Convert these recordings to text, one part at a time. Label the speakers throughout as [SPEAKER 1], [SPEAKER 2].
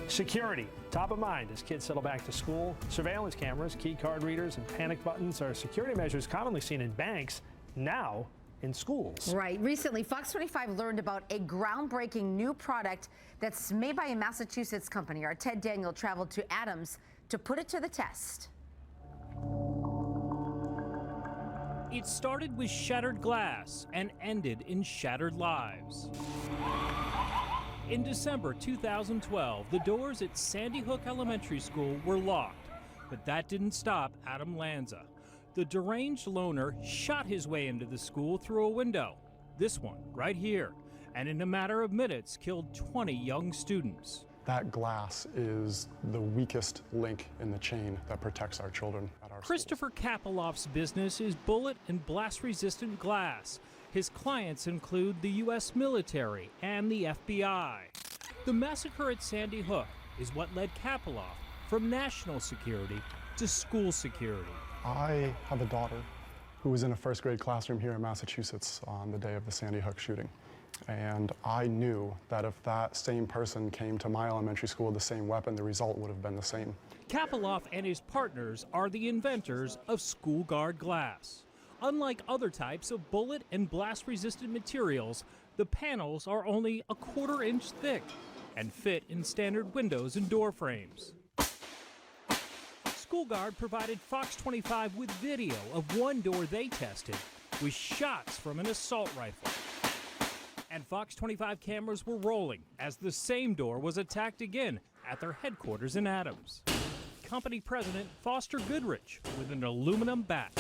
[SPEAKER 1] Security, top of mind as kids settle back to school. Surveillance cameras, key card readers, and panic buttons are security measures commonly seen in banks, now in schools.
[SPEAKER 2] Right. Recently, Fox 25 learned about a groundbreaking new product that's made by a Massachusetts company. Our Ted Daniel traveled to Adams to put it to the test.
[SPEAKER 3] It started with shattered glass and ended in shattered lives. In December 2012, the doors at Sandy Hook Elementary School were locked, but that didn't stop Adam Lanza. The deranged loner shot his way into the school through a window, this one right here, and in a matter of minutes killed 20 young students.
[SPEAKER 4] That glass is the weakest link in the chain that protects our children at our
[SPEAKER 3] Christopher Kapeloff's business is bullet and blast-resistant glass. His clients include the U.S. military and the FBI. The massacre at Sandy Hook is what led Kapeloff from national security to school security.
[SPEAKER 4] I have a daughter who was in a first grade classroom here in Massachusetts on the day of the Sandy Hook shooting. And I knew that if that same person came to my elementary school with the same weapon, the result would have been the same.
[SPEAKER 3] Kapeloff and his partners are the inventors of school guard glass. Unlike other types of bullet and blast-resistant materials, the panels are only a 1/4 inch thick and fit in standard windows and door frames. School Guard provided Fox 25 with video of one door they tested with shots from an assault rifle. And Fox 25 cameras were rolling as the same door was attacked again at their headquarters in Adams. Company president Foster Goodrich with an aluminum bat.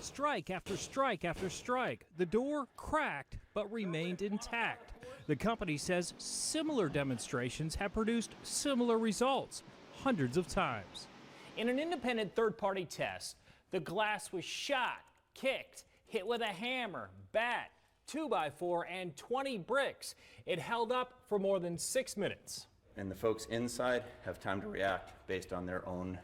[SPEAKER 3] Strike after strike after strike. The door cracked but remained intact. The company says similar demonstrations have produced similar results hundreds of times.
[SPEAKER 5] In an independent third-party test, the glass was shot, kicked, hit with a hammer, bat, 2x4, and 20 bricks. It held up for more than 6 minutes.
[SPEAKER 6] And the folks inside have time to react based on their own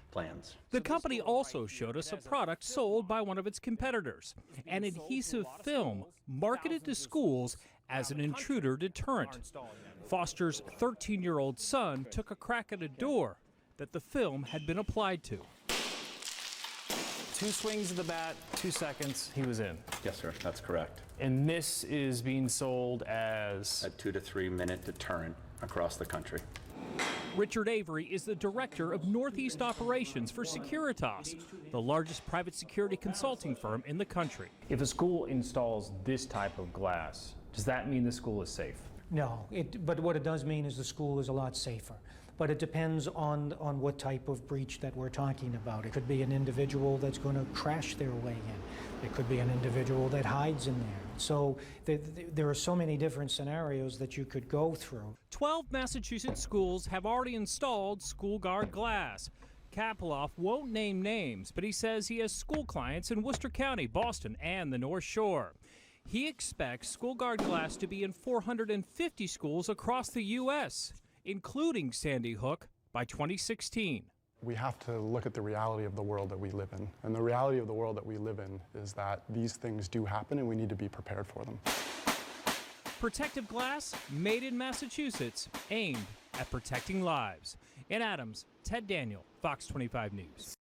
[SPEAKER 6] plans.
[SPEAKER 3] The company also showed us a product sold by one of its competitors, an adhesive film marketed to schools as an intruder deterrent. Foster's 13-year-old son took a crack at a door that the film had been applied to.
[SPEAKER 5] 2 swings of the bat, 2 seconds, he was in.
[SPEAKER 6] Yes, sir, that's correct.
[SPEAKER 5] And this is being sold as
[SPEAKER 6] A 2 to 3 minute deterrent across the country.
[SPEAKER 3] Richard Avery is the director of Northeast Operations for Securitas, the largest private security consulting firm in the country.
[SPEAKER 5] If a school installs this type of glass, does that mean the school is safe?
[SPEAKER 7] No, but what it does mean is the school is a lot safer. But it depends on what type of breach that we're talking about. It could be an individual that's going to crash their way in. It could be an individual that hides in there. So there are so many different scenarios that you could go through.
[SPEAKER 3] 12 Massachusetts schools have already installed school guard glass. Kapeloff won't name names, but he says he has school clients in Worcester County, Boston, and the North Shore. He expects school guard glass to be in 450 schools across the U.S., including Sandy Hook, by 2016.
[SPEAKER 4] We have to look at the reality of the world that we live in. And the reality of the world that we live in is that these things do happen and we need to be prepared for them.
[SPEAKER 3] Protective glass made in Massachusetts, aimed at protecting lives. In Adams, Ted Daniel, Fox 25 News.